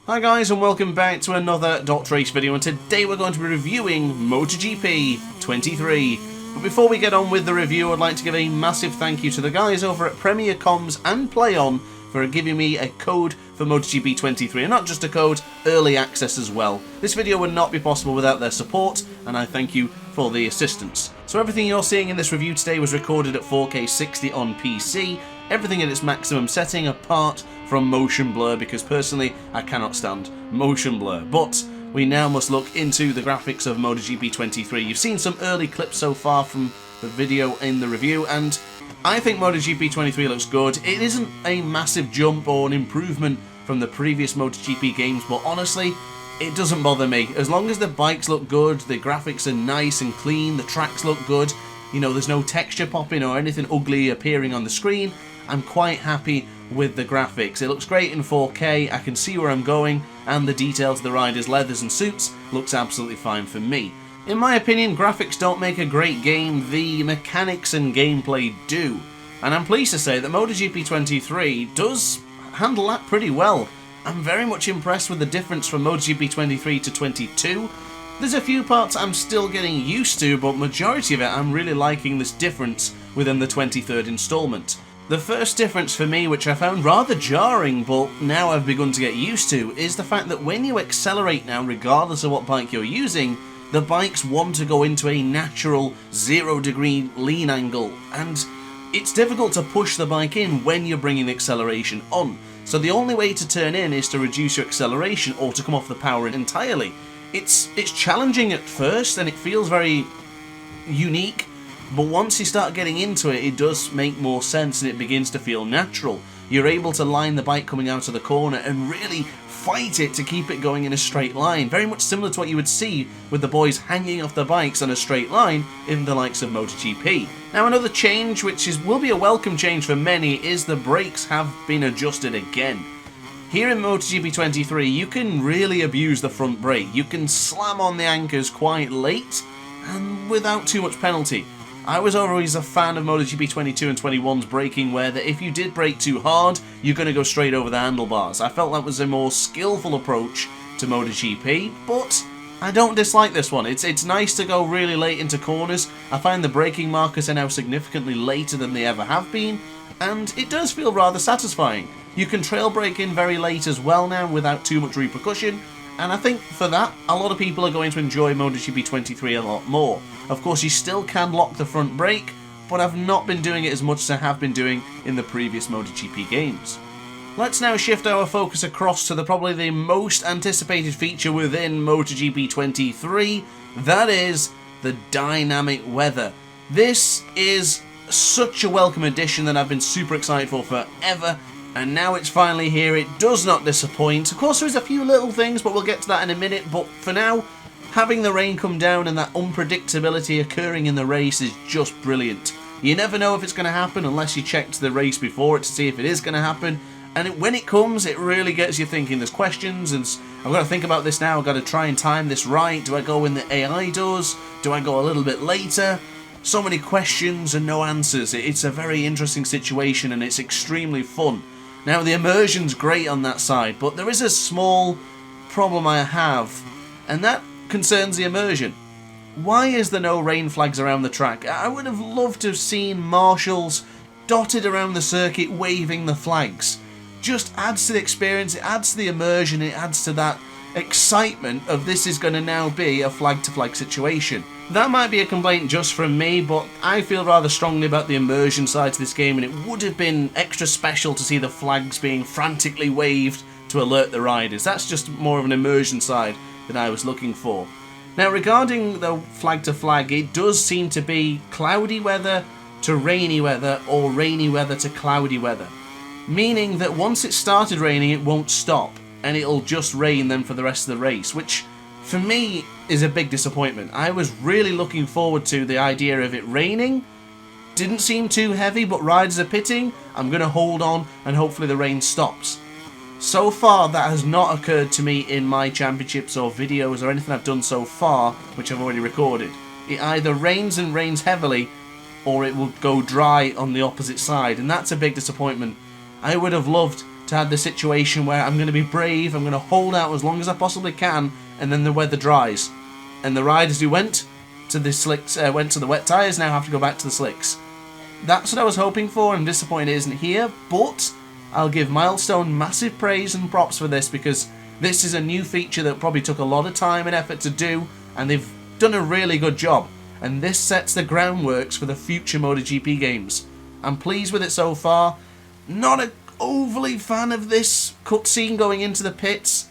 Hi guys and welcome back to another DrAce video, and today we're going to be reviewing MotoGP 23. But before we get on with the review, I'd like to give a massive thank you to the guys over at Premier Comms and PLAION for giving me a code for MotoGP 23, and not just a code, early access as well. This video would not be possible without their support, and I thank you for the assistance. So everything you're seeing in this review today was recorded at 4K 60 on PC, everything at its maximum setting apart from motion blur, because personally I cannot stand motion blur. But we now must look into the graphics of MotoGP 23. You've seen some early clips so far from the video in the review, and I think MotoGP 23 looks good. It isn't a massive jump or an improvement from the previous MotoGP games, but honestly, it doesn't bother me. As long as the bikes look good, the graphics are nice and clean, the tracks look good, you know, there's no texture popping or anything ugly appearing on the screen, I'm quite happy with the graphics. It looks great in 4K, I can see where I'm going, and the details of the riders' leathers and suits looks absolutely fine for me. In my opinion, graphics don't make a great game, the mechanics and gameplay do. And I'm pleased to say that MotoGP 23 does handle that pretty well. I'm very much impressed with the difference from MotoGP 23 to 22. There's a few parts I'm still getting used to, but majority of it I'm really liking this difference within the 23rd installment. The first difference for me, which I found rather jarring, but now I've begun to get used to, is the fact that when you accelerate now, regardless of what bike you're using, the bikes want to go into a natural 0-degree lean angle, and it's difficult to push the bike in when you're bringing the acceleration on. So the only way to turn in is to reduce your acceleration or to come off the power entirely. It's challenging at first and it feels very unique, but once you start getting into it, it does make more sense and it begins to feel natural. You're able to line the bike coming out of the corner and really fight it to keep it going in a straight line. Very much similar to what you would see with the boys hanging off the bikes on a straight line in the likes of MotoGP. Now another change, which will be a welcome change for many, is the brakes have been adjusted again. Here in MotoGP 23, you can really abuse the front brake. You can slam on the anchors quite late and without too much penalty. I was always a fan of MotoGP 22 and 21's braking, where that if you did brake too hard, you're going to go straight over the handlebars. I felt that was a more skillful approach to MotoGP, but I don't dislike this one. It's nice to go really late into corners. I find the braking markers are now significantly later than they ever have been, and it does feel rather satisfying. You can trail brake in very late as well now without too much repercussion, and I think for that, a lot of people are going to enjoy MotoGP 23 a lot more. Of course, you still can lock the front brake, but I've not been doing it as much as I have been doing in the previous MotoGP games. Let's now shift our focus across to probably the most anticipated feature within MotoGP 23, that is the dynamic weather. This is such a welcome addition that I've been super excited for forever, and now it's finally here. It does not disappoint. Of course, there's a few little things, but we'll get to that in a minute. But for now, having the rain come down and that unpredictability occurring in the race is just brilliant. You never know if it's going to happen unless you checked the race before it to see if it is going to happen. And when it comes, it really gets you thinking. There's questions, and I've got to think about this now. I've got to try and time this right. Do I go when the AI does? Do I go a little bit later? So many questions and no answers. It's a very interesting situation, and it's extremely fun. Now, the immersion's great on that side, but there is a small problem I have, and that concerns the immersion. Why is there no rain flags around the track? I would have loved to have seen marshals dotted around the circuit waving the flags. Just adds to the experience, it adds to the immersion, it adds to that excitement of this is going to now be a flag-to-flag situation. That might be a complaint just from me, but I feel rather strongly about the immersion side to this game, and it would have been extra special to see the flags being frantically waved to alert the riders. That's just more of an immersion side that I was looking for. Now, regarding the flag-to-flag, it does seem to be cloudy weather to rainy weather, or rainy weather to cloudy weather. Meaning that once it started raining, it won't stop, and it'll just rain then for the rest of the race, which for me is a big disappointment. I was really looking forward to the idea of it raining. Didn't seem too heavy, but riders are pitting. I'm going to hold on and hopefully the rain stops. So far, that has not occurred to me in my championships or videos or anything I've done so far, which I've already recorded. It either rains and rains heavily, or it will go dry on the opposite side, and that's a big disappointment. I would have loved to have the situation where I'm going to be brave, I'm going to hold out as long as I possibly can, and then the weather dries. And the riders who went to the slicks, went to the wet tyres, now have to go back to the slicks. That's what I was hoping for. I'm disappointed it isn't here, but I'll give Milestone massive praise and props for this, because this is a new feature that probably took a lot of time and effort to do, and they've done a really good job. And this sets the groundworks for the future MotoGP games. I'm pleased with it so far. Not an overly fan of this cutscene going into the pits.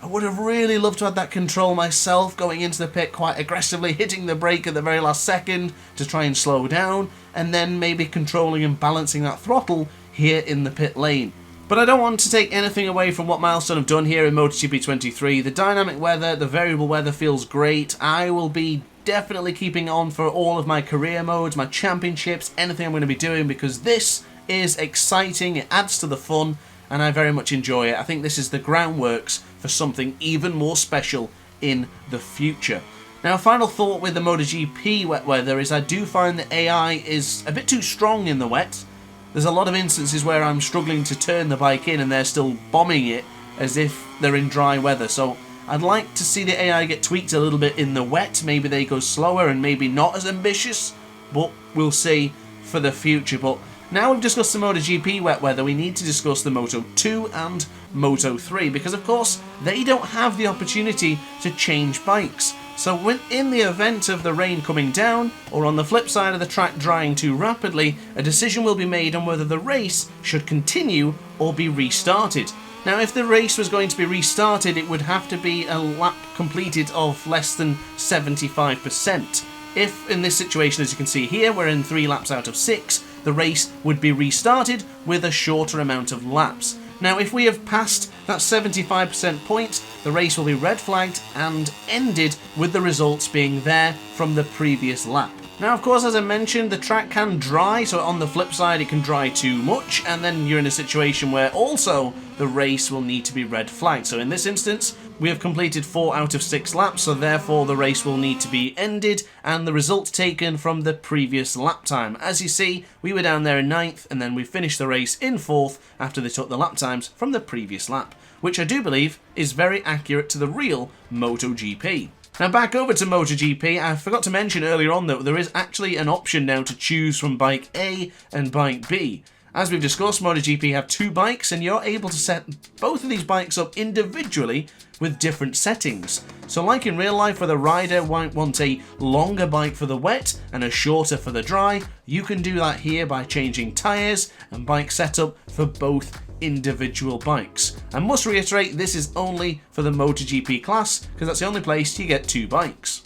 I would have really loved to have that control myself, going into the pit quite aggressively, hitting the brake at the very last second to try and slow down, and then maybe controlling and balancing that throttle here in the pit lane. But I don't want to take anything away from what Milestone have done here in MotoGP 23. The dynamic weather, the variable weather feels great. I will be definitely keeping on for all of my career modes, my championships, anything I'm going to be doing, because this is exciting, it adds to the fun, and I very much enjoy it. I think this is the groundworks for something even more special in the future. Now, a final thought with the MotoGP wet weather is I do find that AI is a bit too strong in the wet. There's a lot of instances where I'm struggling to turn the bike in and they're still bombing it as if they're in dry weather. So I'd like to see the AI get tweaked a little bit in the wet. Maybe they go slower and maybe not as ambitious, but we'll see for the future. But now we've discussed the MotoGP wet weather, we need to discuss the Moto2 and Moto3, because of course they don't have the opportunity to change bikes. So when in the event of the rain coming down, or on the flip side of the track drying too rapidly, a decision will be made on whether the race should continue or be restarted. Now, if the race was going to be restarted, it would have to be a lap completed of less than 75%. If, in this situation, as you can see here, we're in 3 laps out of 6, the race would be restarted with a shorter amount of laps. Now, if we have passed that 75% point, the race will be red flagged and ended with the results being there from the previous lap. Now, of course, as I mentioned, the track can dry, so on the flip side it can dry too much, and then you're in a situation where also the race will need to be red flagged. So in this instance, we have completed 4 out of 6 laps, so therefore the race will need to be ended, and the results taken from the previous lap time. As you see, we were down there in 9th, and then we finished the race in 4th after they took the lap times from the previous lap, which I do believe is very accurate to the real MotoGP. Now back over to MotoGP, I forgot to mention earlier on that there is actually an option now to choose from bike A and bike B. As we've discussed, MotoGP have 2 bikes and you're able to set both of these bikes up individually with different settings. So like in real life where the rider might want a longer bike for the wet and a shorter for the dry, you can do that here by changing tyres and bike setup for both individual bikes. I must reiterate, this is only for the MotoGP class because that's the only place you get 2 bikes.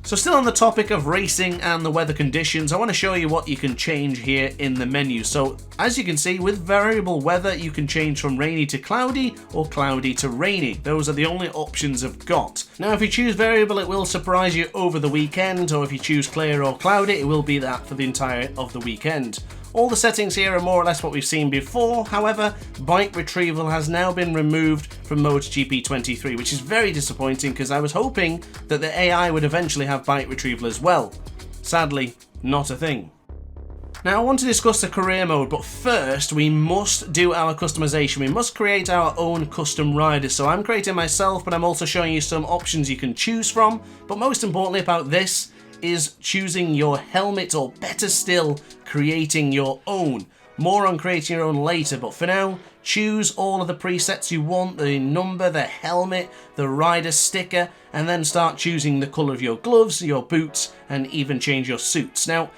So still on the topic of racing and the weather conditions, I want to show you what you can change here in the menu. So as you can see, with variable weather you can change from rainy to cloudy or cloudy to rainy. Those are the only options I've got. Now if you choose variable it will surprise you over the weekend, or if you choose clear or cloudy it will be that for the entire of the weekend. All the settings here are more or less what we've seen before. However, bike retrieval has now been removed from MotoGP 23, which is very disappointing because I was hoping that the AI would eventually have bike retrieval as well. Sadly, not a thing. Now I want to discuss the career mode, but first we must do our customization. We must create our own custom riders. So I'm creating myself, but I'm also showing you some options you can choose from. But most importantly about this is choosing your helmet, or better still, creating your own. More on creating your own later, but for now, choose all of the presets you want, the number, the helmet, the rider sticker, and then start choosing the colour of your gloves, your boots, and even change your suits. Now,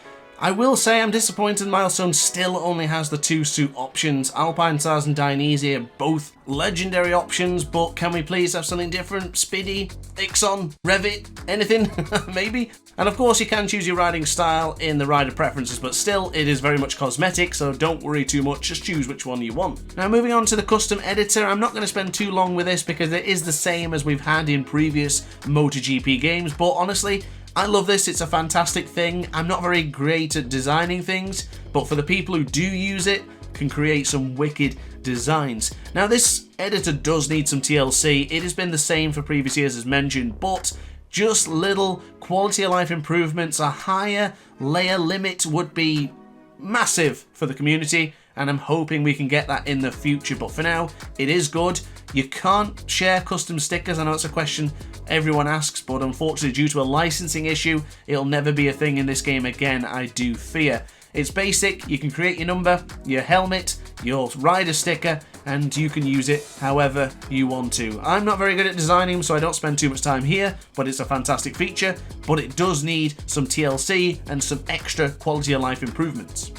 I will say I'm disappointed Milestone still only has the 2 suit options. Alpinestars and Dainese are both legendary options, but can we please have something different? Speedy, Ixon, Revit, anything? Maybe? And of course you can choose your riding style in the rider preferences, but still it is very much cosmetic, so don't worry too much, just choose which one you want. Now moving on to the custom editor, I'm not going to spend too long with this because it is the same as we've had in previous MotoGP games, but honestly, I love this, it's a fantastic thing. I'm not very great at designing things, but for the people who do use it, can create some wicked designs. Now this editor does need some TLC, it has been the same for previous years as mentioned, but just little quality of life improvements, a higher layer limit would be massive for the community, and I'm hoping we can get that in the future. But for now, it is good. You can't share custom stickers. I know it's a question everyone asks, but unfortunately, due to a licensing issue, it'll never be a thing in this game again, I do fear. It's basic. You can create your number, your helmet, your rider sticker, and you can use it however you want to. I'm not very good at designing them, so I don't spend too much time here, but it's a fantastic feature, but it does need some TLC and some extra quality of life improvements.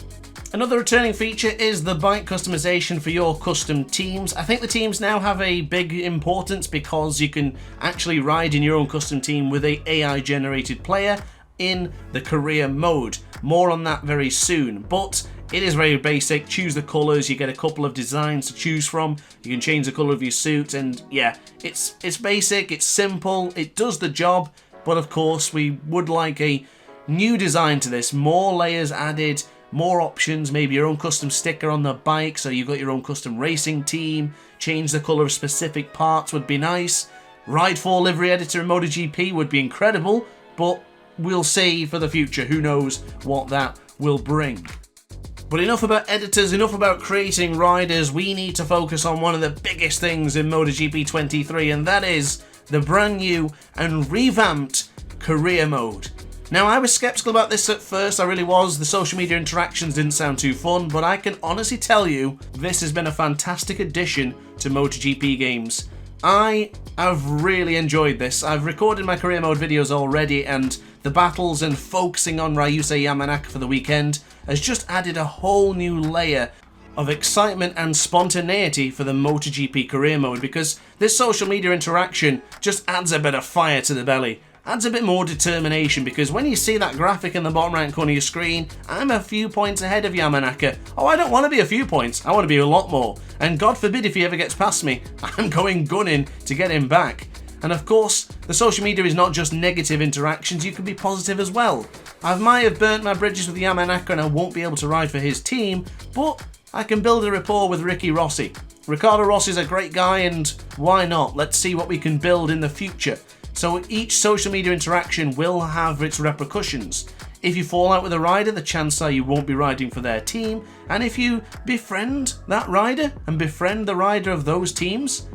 Another returning feature is the bike customization for your custom teams. I think the teams now have a big importance because you can actually ride in your own custom team with a AI generated player in the career mode. More on that very soon, but it is very basic. Choose the colours, you get a couple of designs to choose from, you can change the colour of your suit, and yeah, it's basic, it's simple, it does the job, but of course we would like a new design to this, more layers added, more options, maybe your own custom sticker on the bike, so you've got your own custom racing team, change the colour of specific parts would be nice. Ride 4 livery editor in MotoGP would be incredible, but we'll see for the future, who knows what that will bring. But enough about editors, enough about creating riders, we need to focus on one of the biggest things in MotoGP 23, and that is the brand new and revamped career mode. Now, I was skeptical about this at first, I really was. The social media interactions didn't sound too fun, but I can honestly tell you, this has been a fantastic addition to MotoGP games. I have really enjoyed this. I've recorded my career mode videos already, and the battles and focusing on Ryusei Yamanaka for the weekend has just added a whole new layer of excitement and spontaneity for the MotoGP career mode, because this social media interaction just adds a bit of fire to the belly. Adds a bit more determination, because when you see that graphic in the bottom right corner of your screen, I'm a few points ahead of Yamanaka. Oh, I don't want to be a few points, I want to be a lot more. And God forbid if he ever gets past me, I'm going gunning to get him back. And of course, the social media is not just negative interactions, you can be positive as well. I might have burnt my bridges with Yamanaka and I won't be able to ride for his team, but I can build a rapport with Ricky Rossi. Ricardo Rossi's a great guy, and why not? Let's see what we can build in the future. So each social media interaction will have its repercussions. If you fall out with a rider, the chances are you won't be riding for their team, and if you befriend that rider and befriend the rider of those teams,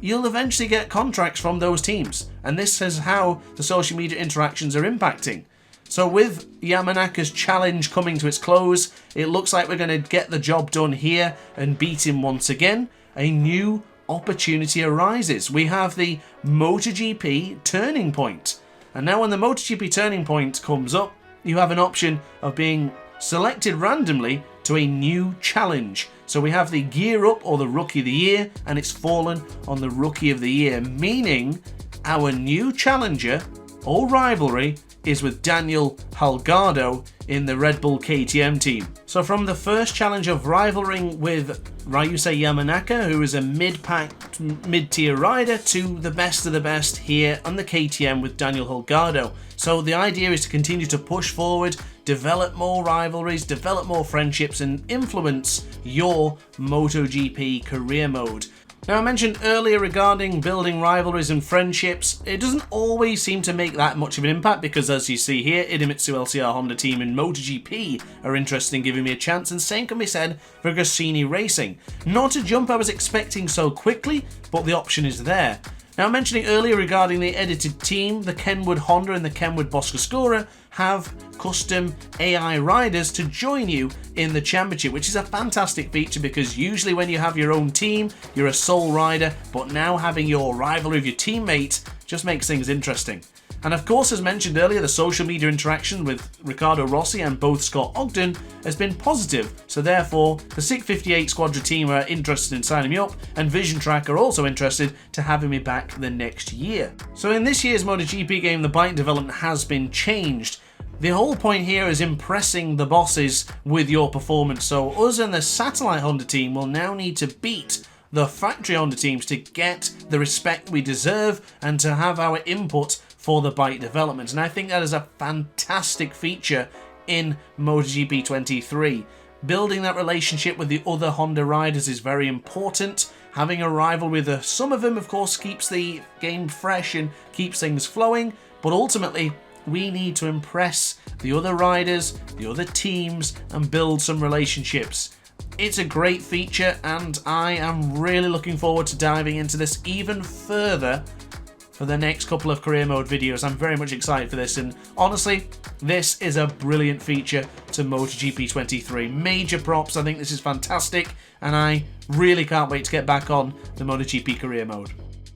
you'll eventually get contracts from those teams. And this is how the social media interactions are impacting. So with Yamanaka's challenge coming to its close, it looks like we're going to get the job done here and beat him once again. A new opportunity arises. We have the MotoGP turning point. And now when the MotoGP turning point comes up, you have an option of being selected randomly to a new challenge. So we have the Gear Up or the Rookie of the Year, and it's fallen on the Rookie of the Year, meaning our new challenger or rivalry is with Daniel Holgado in the Red Bull KTM team. So from the first challenge of rivaling with Ryusei Yamanaka, who is a mid-pack, mid-tier rider, to the best of the best here on the KTM with Daniel Holgado. So the idea is to continue to push forward, develop more rivalries, develop more friendships, and influence your MotoGP career mode. Now, I mentioned earlier regarding building rivalries and friendships, it doesn't always seem to make that much of an impact, because as you see here, Idemitsu LCR Honda team and MotoGP are interested in giving me a chance, and same can be said for Gresini Racing. Not a jump I was expecting so quickly, but the option is there. Now, mentioning earlier regarding the edited team, the Kenwood Honda and the Kenwood Boscoscura have custom AI riders to join you in the championship, which is a fantastic feature, because usually when you have your own team, you're a sole rider, but now having your rivalry of your teammate just makes things interesting. And of course, as mentioned earlier, the social media interaction with Ricardo Rossi and both Scott Ogden has been positive, so therefore the 658 Squadra team are interested in signing me up, and Vision Track are also interested to having me back the next year. So in this year's MotoGP game, the bike development has been changed. The whole point here is impressing the bosses with your performance, so us and the Satellite Honda team will now need to beat the factory Honda teams to get the respect we deserve and to have our input for the bike development. And I think that is a fantastic feature in MotoGP 23. Building that relationship with the other Honda riders is very important. Having a rival with some of them, of course, keeps the game fresh and keeps things flowing, but ultimately we need to impress the other riders, the other teams, and build some relationships. It's a great feature, and I am really looking forward to diving into this even further for the next couple of career mode videos. I'm very much excited for this, and honestly, this is a brilliant feature to MotoGP 23. Major props, I think this is fantastic, and I really can't wait to get back on the MotoGP career mode.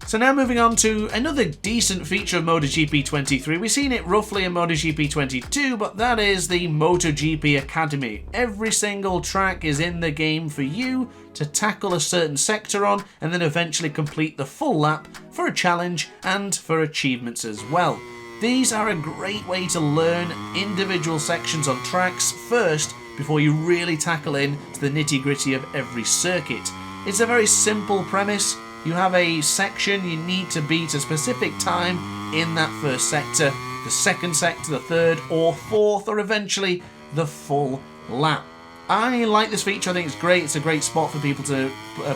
So now moving on to another decent feature of MotoGP 23. We've seen it roughly in MotoGP 22, but that is the MotoGP Academy. Every single track is in the game for you to tackle a certain sector on, and then eventually complete the full lap for a challenge and for achievements as well. These are a great way to learn individual sections on tracks first before you really tackle in to the nitty-gritty of every circuit. It's a very simple premise. You have a section you need to beat a specific time in that first sector, the second sector, the third or fourth, or eventually the full lap. I like this feature. I think it's great. It's a great spot for people to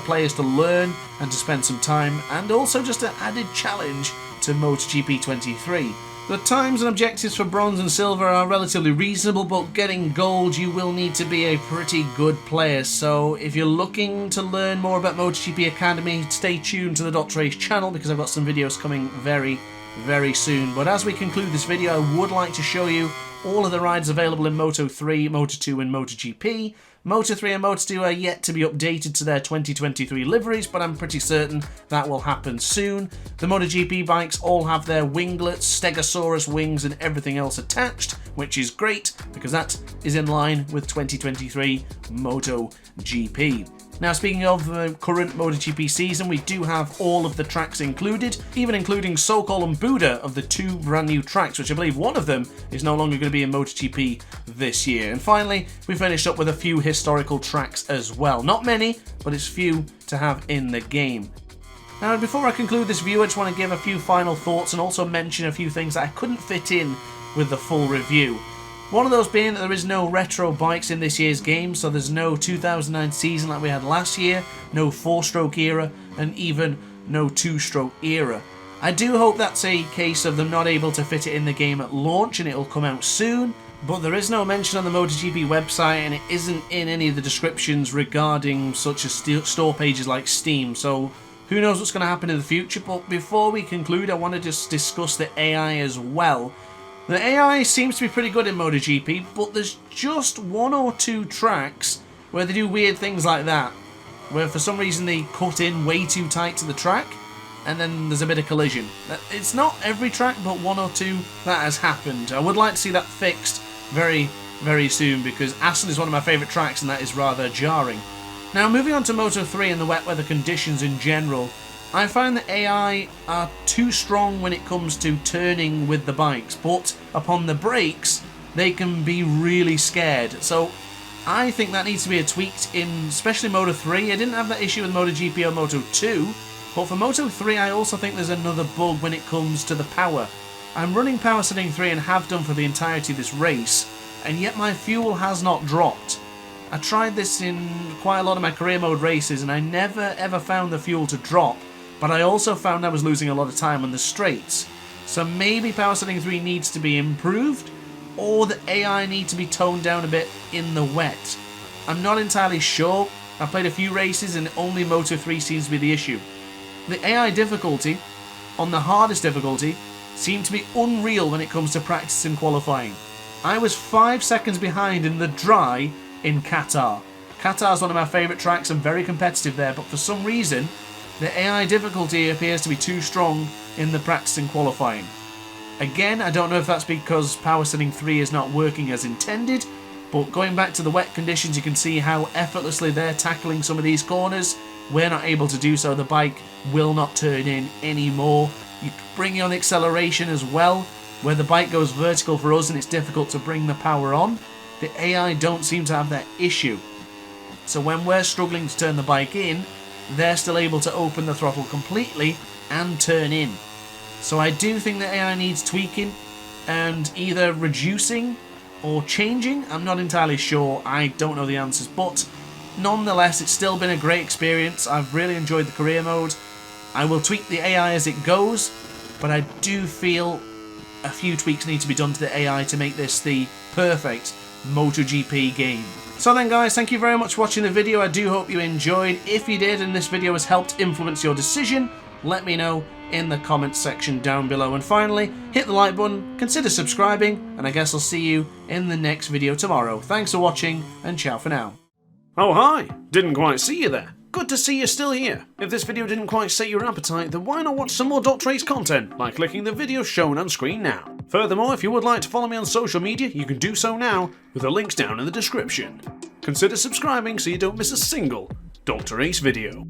players to learn and to spend some time, and also just an added challenge to MotoGP 23. The times and objectives for bronze and silver are relatively reasonable, but getting gold you will need to be a pretty good player. So if you're looking to learn more about MotoGP Academy, stay tuned to the DrAce channel because I've got some videos coming very, very soon. But as we conclude this video, I would like to show you all of the rides available in Moto3, Moto2 and MotoGP. Moto3 and Moto2 are yet to be updated to their 2023 liveries, but I'm pretty certain that will happen soon. The MotoGP bikes all have their winglets, Stegosaurus wings and everything else attached, which is great because that is in line with 2023 MotoGP. Now, speaking of the current MotoGP season, we do have all of the tracks included, even including Sokol and Buda of the two brand new tracks, which I believe one of them is no longer going to be in MotoGP this year. And finally, we finished up with a few historical tracks as well. Not many, but it's few to have in the game. Now, before I conclude this review, I just want to give a few final thoughts and also mention a few things that I couldn't fit in with the full review. One of those being that there is no retro bikes in this year's game, so there's no 2009 season like we had last year, no 4-stroke era, and even no 2-stroke era. I do hope that's a case of them not able to fit it in the game at launch and it'll come out soon, but there is no mention on the MotoGP website and it isn't in any of the descriptions regarding such as store pages like Steam, so who knows what's going to happen in the future. But before we conclude, I want to just discuss the AI as well. The AI seems to be pretty good in MotoGP, but there's just one or two tracks where they do weird things like that, where for some reason they cut in way too tight to the track, and then there's a bit of collision. It's not every track, but one or two that has happened. I would like to see that fixed very, very soon, because Assen is one of my favourite tracks, and that is rather jarring. Now, moving on to Moto3 and the wet weather conditions in general, I find that AI are too strong when it comes to turning with the bikes, but upon the brakes, they can be really scared. So I think that needs to be tweaked in, especially Moto3. I didn't have that issue with MotoGP or Moto2, but for Moto3, I also think there's another bug when it comes to the power. I'm running power setting 3 and have done for the entirety of this race, and yet my fuel has not dropped. I tried this in quite a lot of my career mode races, and I never ever found the fuel to drop. But I also found I was losing a lot of time on the straights. So maybe power setting 3 needs to be improved, or the AI need to be toned down a bit in the wet. I'm not entirely sure. I've played a few races and only Moto3 seems to be the issue. The AI difficulty, on the hardest difficulty, seemed to be unreal when it comes to practice and qualifying. I was 5 seconds behind in the dry in Qatar. Qatar is one of my favourite tracks and very competitive there, but for some reason, the AI difficulty appears to be too strong in the practice and qualifying. Again, I don't know if that's because power setting 3 is not working as intended, but going back to the wet conditions, you can see how effortlessly they're tackling some of these corners. We're not able to do so. The bike will not turn in anymore. You bring on acceleration as well, where the bike goes vertical for us and it's difficult to bring the power on. The AI don't seem to have that issue. So when we're struggling to turn the bike in, they're still able to open the throttle completely and turn in. So I do think the AI needs tweaking and either reducing or changing. I'm not entirely sure. I don't know the answers, but nonetheless, it's still been a great experience. I've really enjoyed the career mode. I will tweak the AI as it goes, but I do feel a few tweaks need to be done to the AI to make this the perfect MotoGP game. So then guys, thank you very much for watching the video. I do hope you enjoyed. If you did and this video has helped influence your decision, let me know in the comments section down below. And finally, hit the like button, consider subscribing, and I guess I'll see you in the next video tomorrow. Thanks for watching, and ciao for now. Oh hi, didn't quite see you there. Good to see you're still here. If this video didn't quite set your appetite, then why not watch some more DrAce content by clicking the video shown on screen now. Furthermore, if you would like to follow me on social media, you can do so now with the links down in the description. Consider subscribing so you don't miss a single DrAce video.